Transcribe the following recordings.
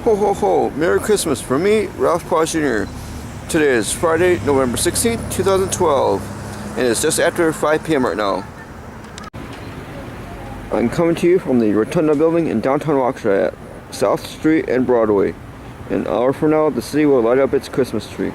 Ho ho ho! Merry Christmas from me, Ralph Paws Jr. Today is Friday, November 16th, 2012, and it's just after 5 p.m. right now. I'm coming to you from the Rotunda building in downtown Waukesha at South Street and Broadway. In an hour from now, the city will light up its Christmas tree.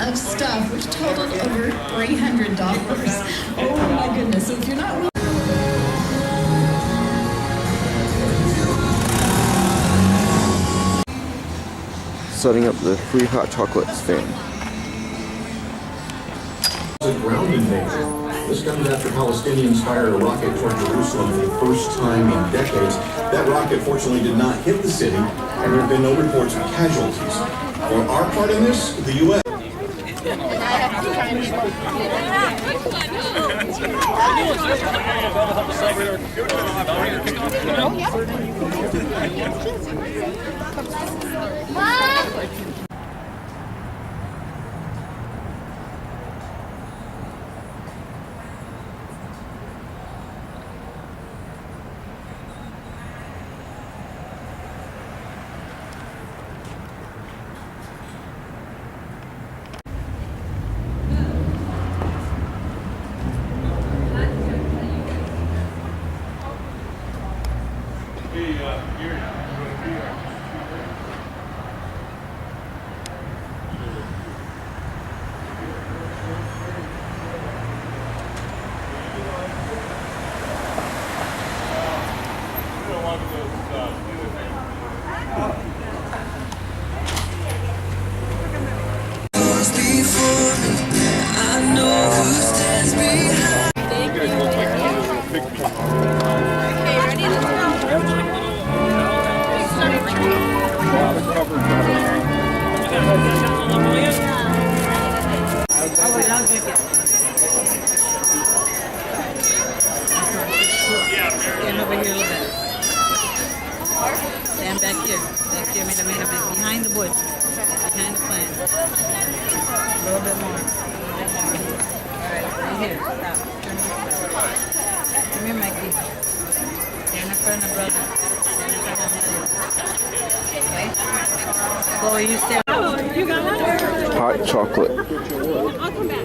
Of stuff which totaled over $300. Oh my goodness. So if you're not setting up the free hot chocolate stand. A ground invasion. This comes after Palestinians fired a rocket toward Jerusalem for the first time in decades. That rocket fortunately did not hit the city, and there have been no reports of casualties. For our part in this, the U.S. Stand over here a little bit. Stand back here. Back here, behind the bush. Behind the plant. A little bit more. Alright, right here. Stop. Come here, Mikey. Stand in front of brother. Stand in front of brother. Okay? Chloe, you stand. You got that? Hot chocolate. I'll come back.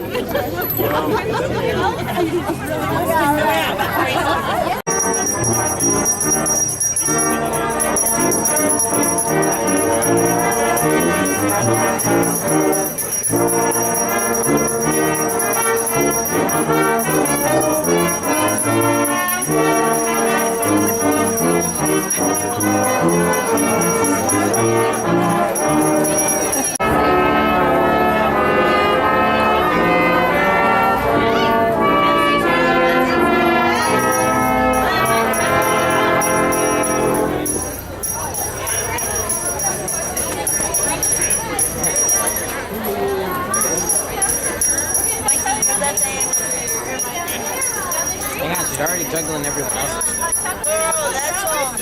Hang on, she's already juggling everyone else's. Oh, that's all.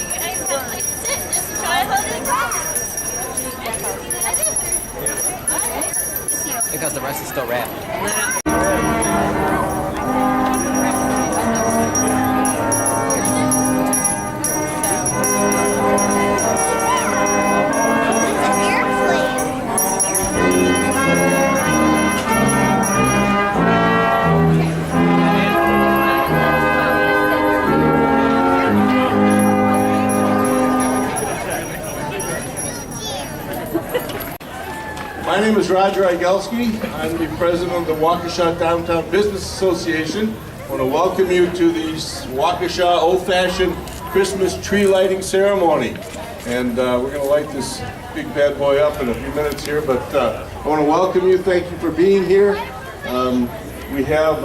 Because the rest is still wrapped. My name is Roger Igelski. I'm the president of the Waukesha Downtown Business Association. I want to welcome you to the Waukesha old-fashioned Christmas tree lighting ceremony. And we're going to light this big bad boy up in a few minutes here, but I want to welcome you. Thank you for being here. We have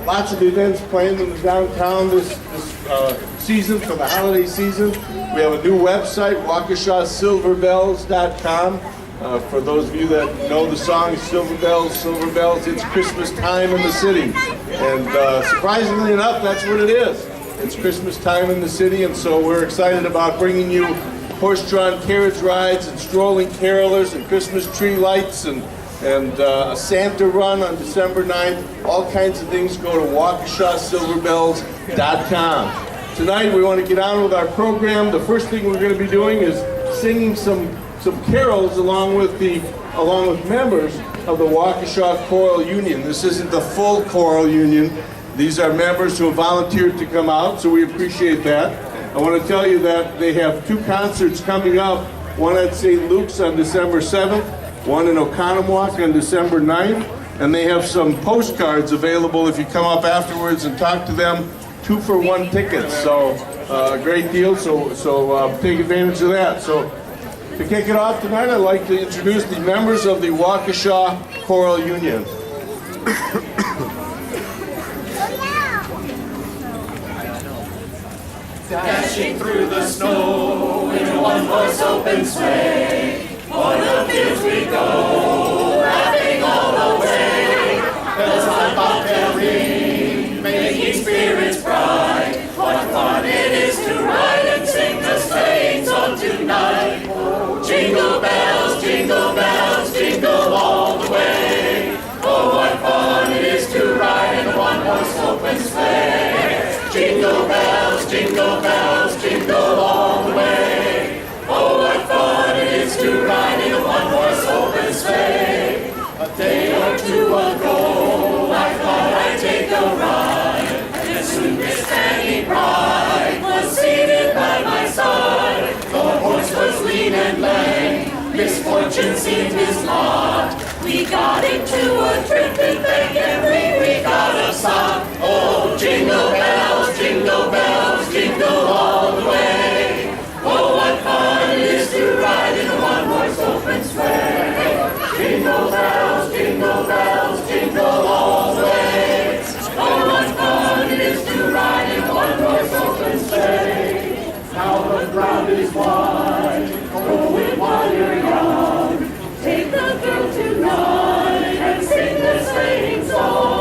lots of events planned in the downtown this season, for the holiday season. We have a new website, WaukeshaSilverbells.com. For those of you that know the song Silver Bells, Silver Bells, it's Christmas time in the city. And surprisingly enough, that's what it is. It's Christmas time in the city, and so we're excited about bringing you horse-drawn carriage rides and strolling carolers and Christmas tree lights and a Santa run on December 9th. All kinds of things. Go to WaukeshaSilverbells.com. Tonight we want to get on with our program. The first thing we're going to be doing is singing some carols along with members of the Waukesha Choral Union. This isn't the full choral union. These are members who have volunteered to come out, so we appreciate that. I want to tell you that they have 2 concerts coming up, one at St. Luke's on December 7th, one in Oconomowoc on December 9th, and they have some postcards available if you come up afterwards and talk to them, 2-for-1 tickets, so a great deal, so take advantage of that. So to kick it off tonight, I'd like to introduce the members of the Waukesha Choral Union. Dashing through the snow in a one-horse open sleigh, o'er the fields we go, laughing all the way. Bells on bobtail ring, making spirits bright. What fun it is to ride and sing the sleighing song tonight. Jingle bells, jingle all the way. Oh, what fun it is to ride in a one-horse open sleigh. Jingle bells, jingle all the way. Oh, what fun it is to ride in a one-horse open sleigh. A day or 2 ago, I thought I'd take a ride, and soon Miss Fanny Bride was seated by my side. The horse was lean and lame, misfortune seemed his lot. We got into a drifting bank and we got a sock. Oh, jingle bells, jingle all the way. Oh, what fun it is to ride in a one-horse open sleigh. Jingle bells, jingle all the way. Oh, what fun it is to ride in a one-horse open sleigh. Now the ground is wide, go it while you're young. Take the girl tonight and sing the sleighing song.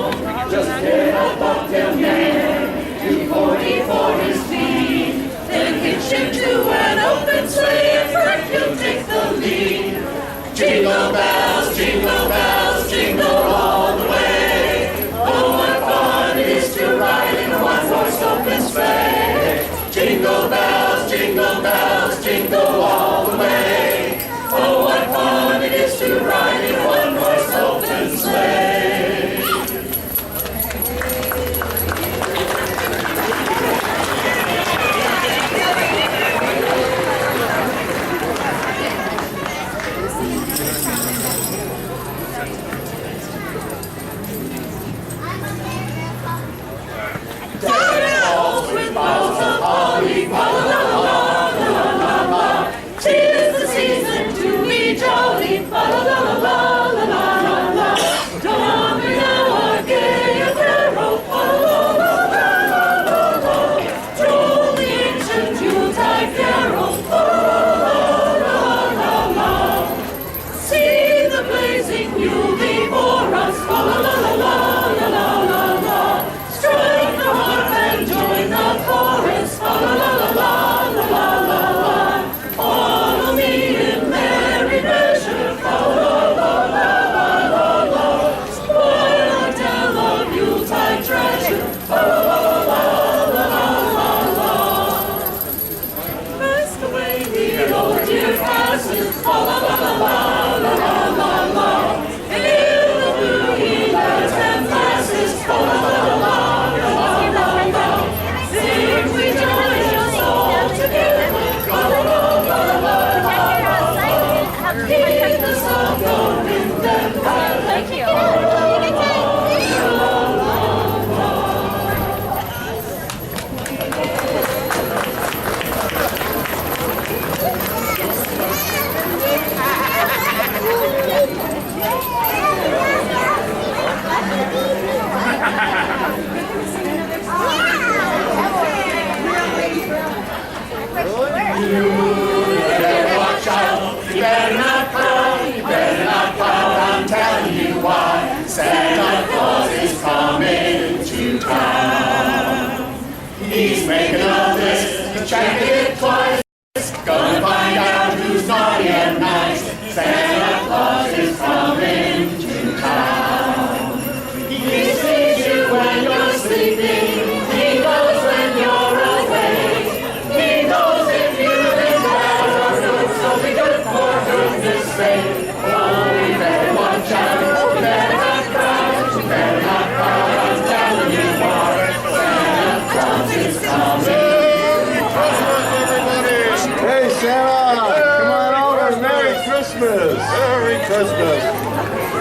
Christmas.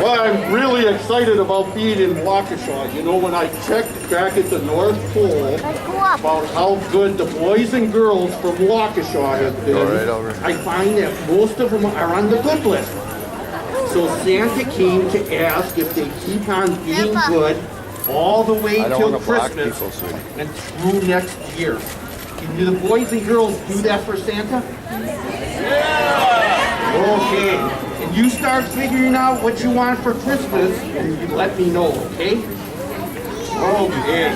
Well, I'm really excited about being in Waukesha. You know, when I checked back at the North Pole about how good the boys and girls from Waukesha have been, I find that most of them are on the good list. So Santa came to ask if they keep on being good all the way till Christmas and through next year. Can the boys and girls do that for Santa? Yeah! Okay. And you start figuring out what you want for Christmas and you let me know, okay? Okay.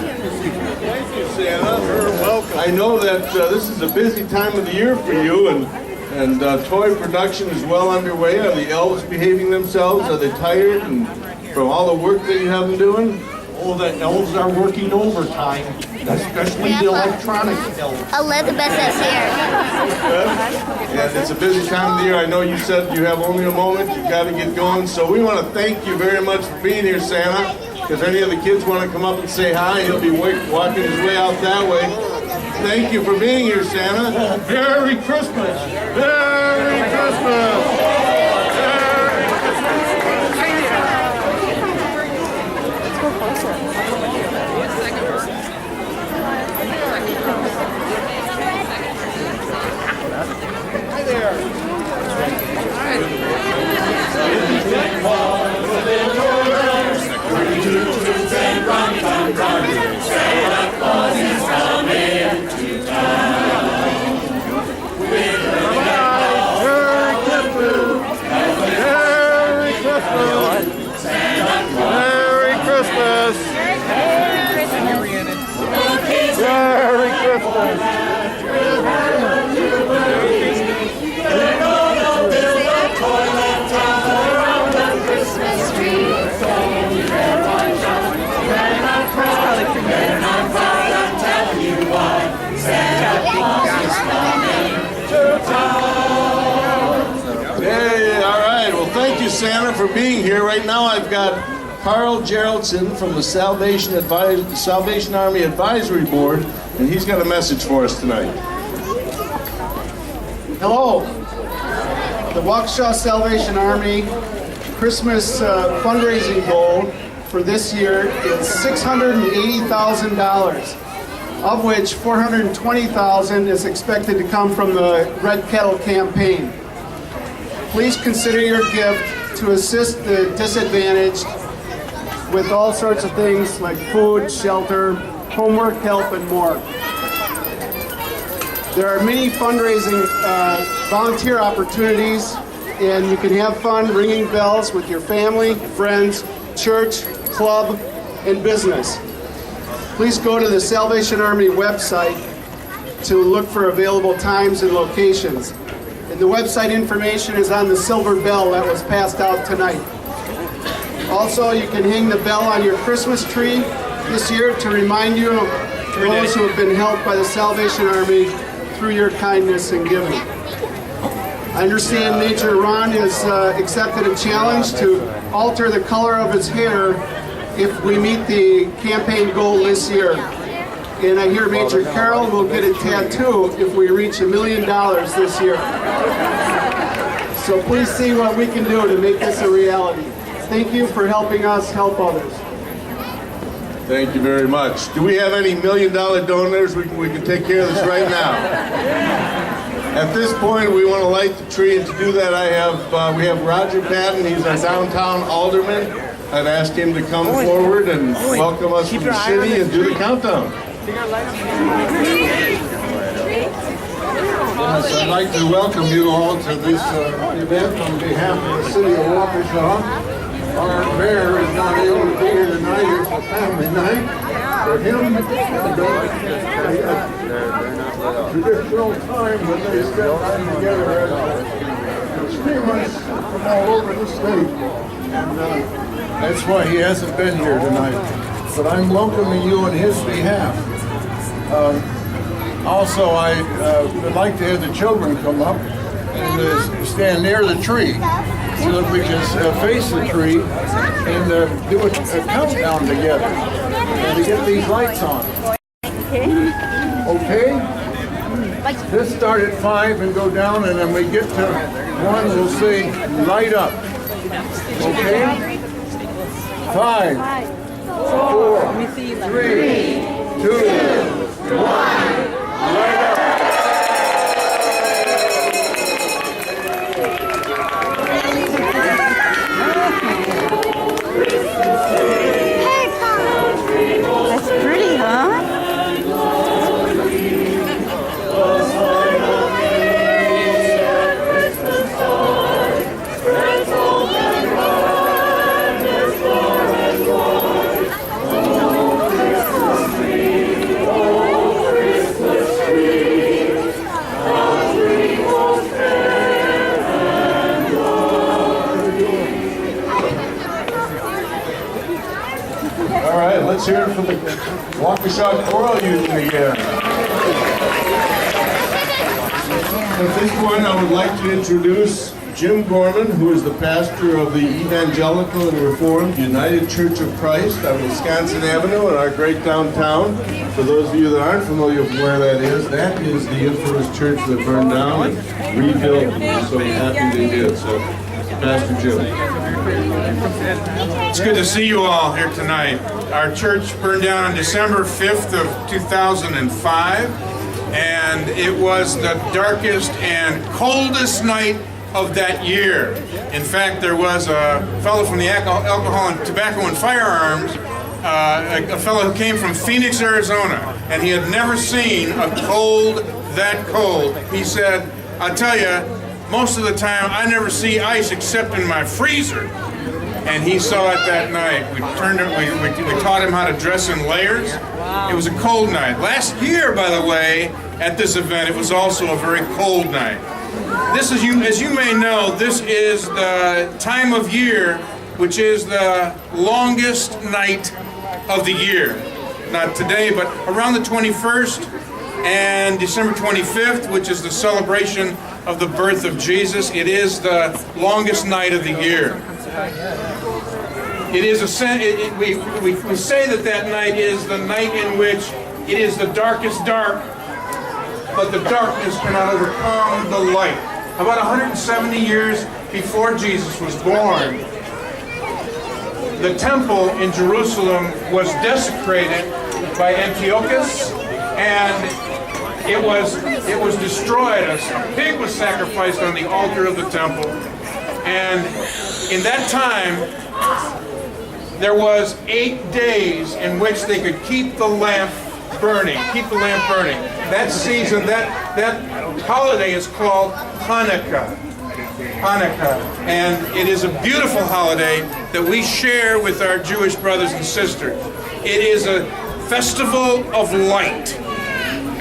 Thank you, Santa. You're welcome. I know that this is a busy time of the year for you, and toy production is well underway. Are the elves behaving themselves? Are they tired and from all the work that you have them doing? Oh, the elves are working overtime, especially the electronic elves. Elizabeth is here. And it's a busy time of the year. I know you said you have only a moment. You've got to get going. So we want to thank you very much for being here, Santa. If any of the kids want to come up and say hi, he'll be walking his way out that way. Thank you for being here, Santa. Merry Christmas! Merry Christmas! Santa Claus is coming to town. With a Merry Christmas! Merry Christmas! Santa Claus! Merry Christmas! Merry Christmas! They're gonna build a toilet tower around the Christmas tree. Don't you dare watch out, better not cry, better not cry, I'm telling you why. Santa Claus is coming to town. Hey, all right. Well, thank you, Santa, for being here. Right now, I've got Carl Geraldson from the Salvation Army Advisory Board, and he's got a message for us tonight. Hello. The Waukesha Salvation Army Christmas fundraising goal for this year is $680,000, of which $420,000 is expected to come from the Red Kettle campaign. Please consider your gift to assist the disadvantaged with all sorts of things like food, shelter, homework help, and more. There are many fundraising volunteer opportunities, and you can have fun ringing bells with your family, friends, church, club, and business. Please go to the Salvation Army website to look for available times and locations. And the website information is on the silver bell that was passed out tonight. Also, you can hang the bell on your Christmas tree this year to remind you of those who have been helped by the Salvation Army through your kindness and giving. I understand Major Ron has accepted a challenge to alter the color of his hair if we meet the campaign goal this year. And I hear Major Carroll will get a tattoo if we reach $1 million this year. So please see what we can do to make this a reality. Thank you for helping us help others. Thank you very much. Do we have any $1 million donors? We can take care of this right now. At this point, we want to light the tree, and to do that, we have Roger Patton. He's our downtown alderman. I've asked him to come forward and welcome us from the city and do the countdown. Yes, I'd like to welcome you all to this event on behalf of the city of Waukesha. Our mayor is not able to be here tonight. It's a family night. For him, traditional time when they spend time together as streamers from all over the state. And that's why he hasn't been here tonight. But I'm welcoming you on his behalf. Also, I would like to have the children come up and stand near the tree so that we can face the tree and do a countdown together and to get these lights on. Okay? Just start at 5 and go down, and then we get to 1, we'll say light up. Okay? 5, 4, 3, 2, 1. That's pretty, huh? All right, let's hear it for the Waukesha Choral Youth in the air. At this point, I would like to introduce Jim Gorman, who is the pastor of the Evangelical and Reformed United Church of Christ on Wisconsin Avenue in our great downtown. For those of you that aren't familiar with where that is the infamous church that burned down and rebuilt. We're so happy they did. So, Pastor Jim. It's good to see you all here tonight. Our church burned down on December 5th of 2005, and it was the darkest and coldest night of that year. In fact, there was a fellow from the Alcohol and Tobacco and Firearms, a fellow who came from Phoenix, Arizona, and he had never seen a cold that cold. He said, "I'll tell you, most of the time I never see ice except in my freezer." And he saw it that night. We taught him how to dress in layers. It was a cold night. Last year, by the way, at this event, it was also a very cold night. This is, as you may know, this is the time of year which is the longest night of the year. Not today, but around the 21st and December 25th, which is the celebration of the birth of Jesus. It is the longest night of the year. It is we say that night is the night in which it is the darkest dark, but the darkness cannot overcome the light. About 170 years before Jesus was born, the temple in Jerusalem was desecrated by Antiochus, and it was destroyed. A pig was sacrificed on the altar of the temple, and in that time there was 8 days in which they could keep the lamp burning. That season, that holiday is called Hanukkah. And it is a beautiful holiday that we share with our Jewish brothers and sisters. It is a festival of light.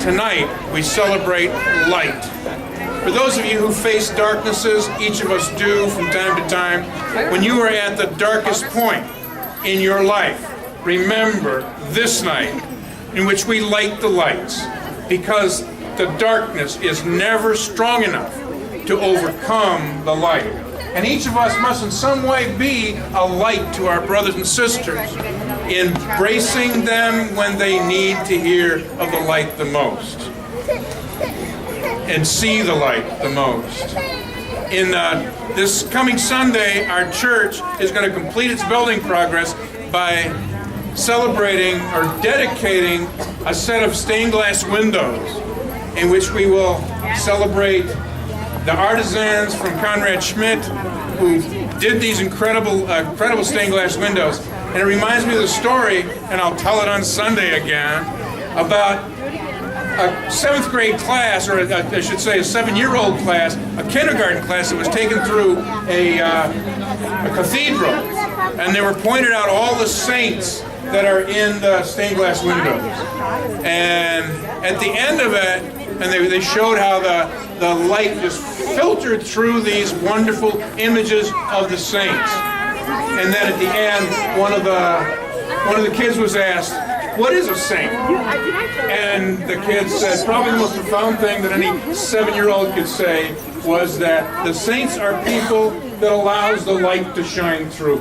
Tonight, we celebrate light. For those of you who face darknesses, each of us do from time to time, when you are at the darkest point in your life, remember this night in which we light the lights, because the darkness is never strong enough to overcome the light. And each of us must in some way be a light to our brothers and sisters, embracing them when they need to hear of the light the most and see the light the most. In this coming Sunday, our church is going to complete its building progress by celebrating or dedicating a set of stained glass windows in which we will celebrate the artisans from Conrad Schmidt who did these incredible stained glass windows. And it reminds me of the story, and I'll tell it on Sunday again, about a 7th grade class, or I should say a 7-year-old class, a kindergarten class that was taken through a cathedral. And they were pointed out all the saints that are in the stained glass windows. And at the end of it, and they showed how the light just filtered through these wonderful images of the saints. And then at the end, one of the kids was asked, "What is a saint?" And the kid said, probably the most profound thing that any 7-year-old could say was that the saints are people that allows the light to shine through.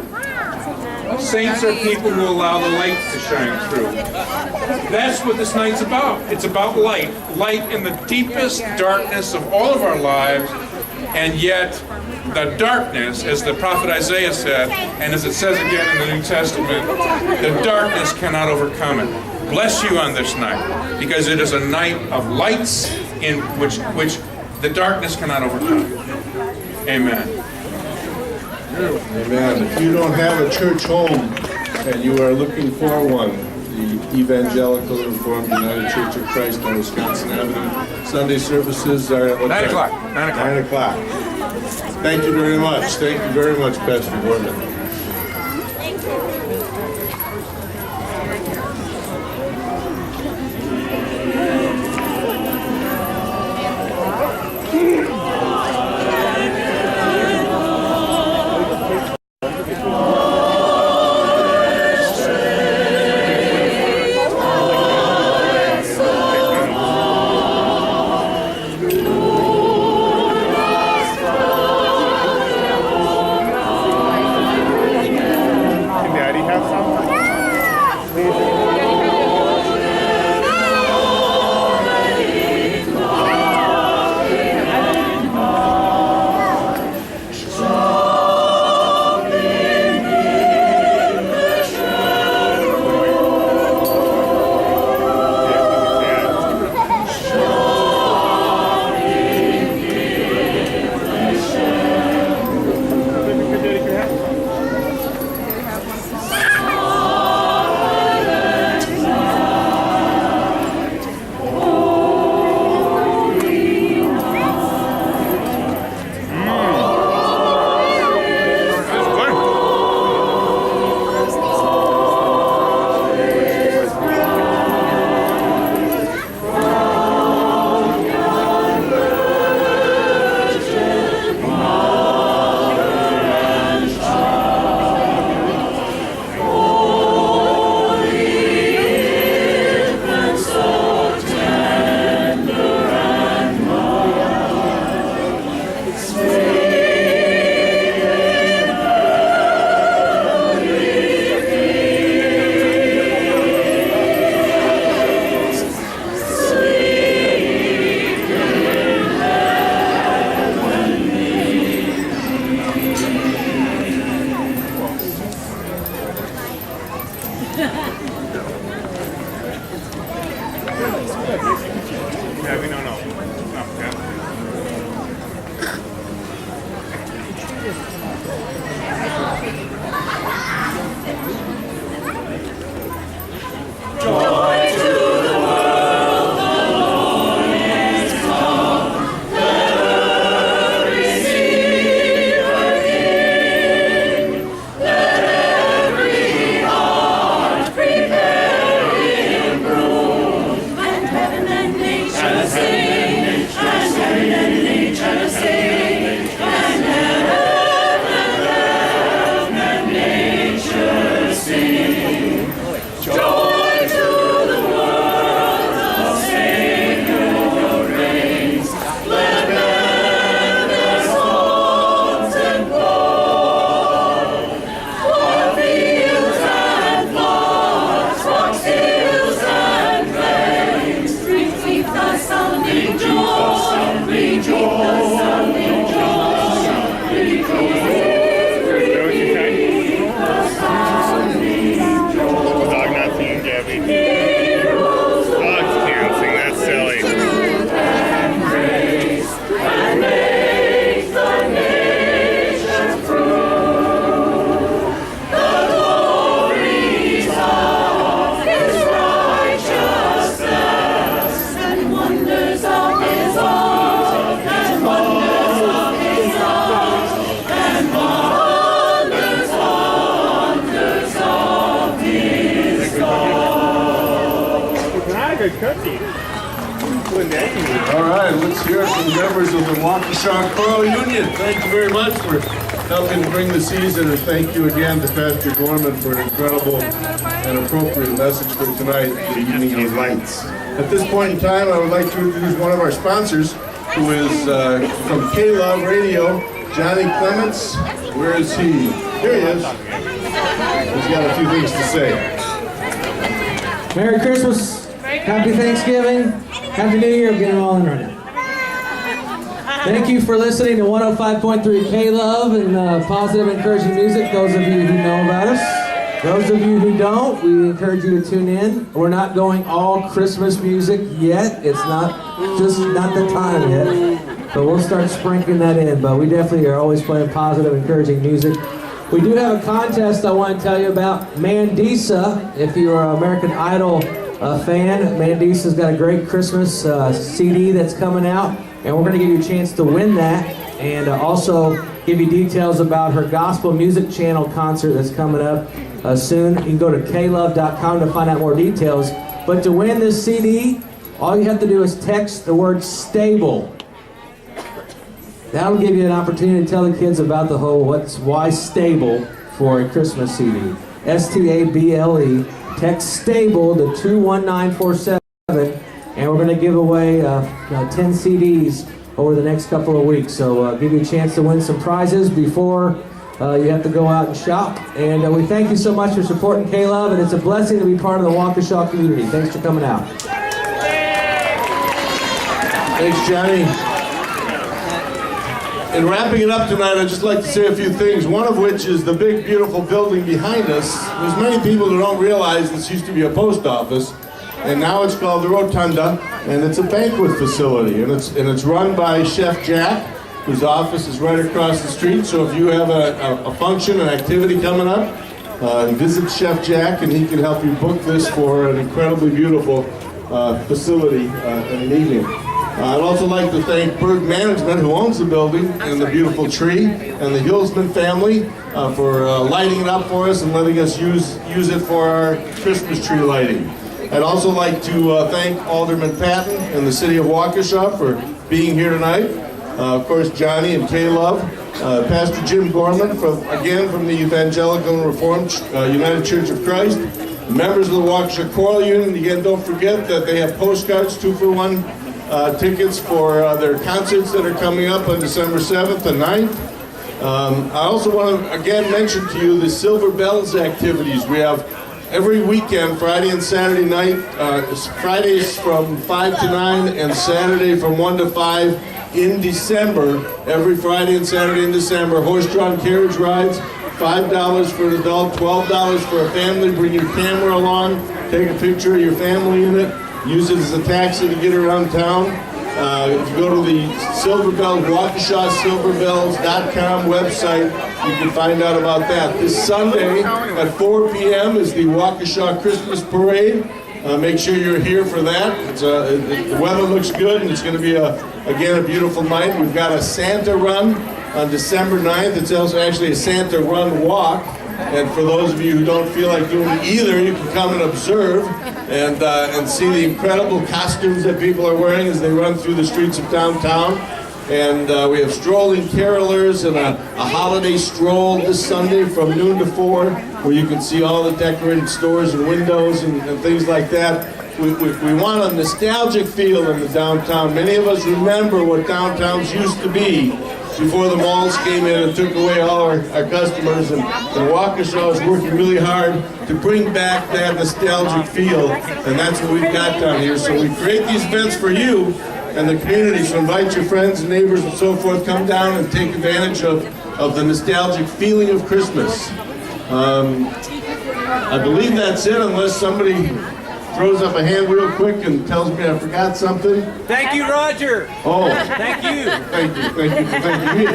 Saints are people who allow the light to shine through. That's what this night's about. It's about light. Light in the deepest darkness of all of our lives, and yet the darkness, as the prophet Isaiah said, and as it says again in the New Testament, the darkness cannot overcome it. Bless you on this night, because it is a night of lights in which the darkness cannot overcome. Amen. Amen. If you don't have a church home and you are looking for one, the Evangelical Reformed United Church of Christ on Wisconsin Avenue Sunday services are at what 9 time? o'clock. 9 o'clock. 9 o'clock. Thank you very much. Thank you very much, Pastor Gorman. All right, let's hear it from members of the Waukesha Choral Union. Thank you very much for helping to bring the season, and thank you again to Pastor Gorman for an incredible and appropriate message for tonight, the Evening of Lights. At this point in time, I would like to introduce one of our sponsors, who is from K-Love Radio, Johnny Clements. Where is he? Here he is. He's got a few things to say. Merry Christmas, Happy Thanksgiving, Happy New Year. We'll get them all in right now. Thank you for listening to 105.3 K-Love and positive, encouraging music, those of you who know about us. Those of you who don't, we encourage you to tune in. We're not going all Christmas music yet. It's not the time yet. But we'll start sprinkling that in. But we definitely are always playing positive, encouraging music. We do have a contest I want to tell you about. Mandisa, if you're an American Idol fan, Mandisa's got a great Christmas CD that's coming out. And we're going to give you a chance to win that, and also give you details about her gospel music channel concert that's coming up soon. You can go to klove.com to find out more details. But to win this CD, all you have to do is text the word stable. That'll give you an opportunity to tell the kids about the whole why stable for a Christmas CD. S-T-A-B-L-E. Text stable to 21947. And we're going to give away 10 CDs over the next couple of weeks. So give you a chance to win some prizes before you have to go out and shop. And we thank you so much for supporting K-Love, and it's a blessing to be part of the Waukesha community. Thanks for coming out. Thanks, Johnny. In wrapping it up tonight, I'd just like to say a few things, one of which is the big, beautiful building behind us. There's many people who don't realize this used to be a post office. And now it's called the Rotunda, and it's a banquet facility, and it's run by Chef Jack, whose office is right across the street. So if you have a function, an activity coming up, visit Chef Jack, and he can help you book this for an incredibly beautiful facility in an evening. I'd also like to thank Berg Management, who owns the building, and the beautiful tree, and the Hillsman family for lighting it up for us and letting us use it for our Christmas tree lighting. I'd also like to thank Alderman Patton and the City of Waukesha for being here tonight. Of course, Johnny and K-Love. Pastor Jim Gorman, from the Evangelical and Reformed United Church of Christ. Members of the Waukesha Choral Union. Again, don't forget that they have postcards, 2-for-1 tickets for their concerts that are coming up on December 7th and 9th. I also want to, again, mention to you the Silver Bells activities. We have every weekend, Friday and Saturday night, Fridays from 5 to 9 and Saturday from 1 to 5 in December. Every Friday and Saturday in December, horse-drawn carriage rides, $5 for an adult, $12 for a family. Bring your camera along, take a picture of your family in it, use it as a taxi to get around town. If you go to the Silverbell, WaukeshaSilverbells.com website, you can find out about that. This Sunday at 4 p.m. is the Waukesha Christmas Parade. Make sure you're here for that. The weather looks good, and it's going to be, again, a beautiful night. We've got a Santa run on December 9th. It's also actually a Santa run walk. And for those of you who don't feel like doing either, you can come and observe and see the incredible costumes that people are wearing as they run through the streets of downtown. And we have strolling carolers and a holiday stroll this Sunday from noon to 4, where you can see all the decorated stores and windows and things like that. We want a nostalgic feel in the downtown. Many of us remember what downtowns used to be before the malls came in and took away all our customers, and Waukesha is working really hard to bring back that nostalgic feel, and that's what we've got down here. So we create these events for you and the community, so invite your friends and neighbors and so forth, come down and take advantage of the nostalgic feeling of Christmas. I believe that's it, unless somebody throws up a hand real quick and tells me I forgot something. Thank you, Roger. Oh. Thank you. Thank you for thanking me.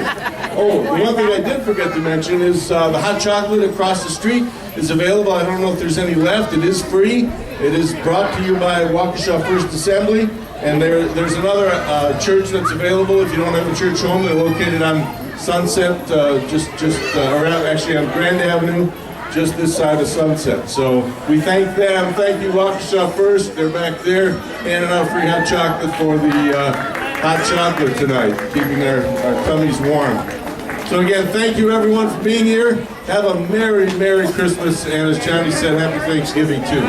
Oh, the one thing I did forget to mention is the hot chocolate across the street is available. I don't know if there's any left. It is free. It is brought to you by Waukesha First Assembly. And there's another church that's available if you don't have a church home. They're located on Sunset, around, actually on Grand Avenue, just this side of Sunset. So we thank them. Thank you, Waukesha First. They're back there handing out free hot chocolate for the hot chocolate tonight, keeping our tummies warm. So again, thank you everyone for being here. Have a Merry, Merry Christmas, and as Johnny said, Happy Thanksgiving too.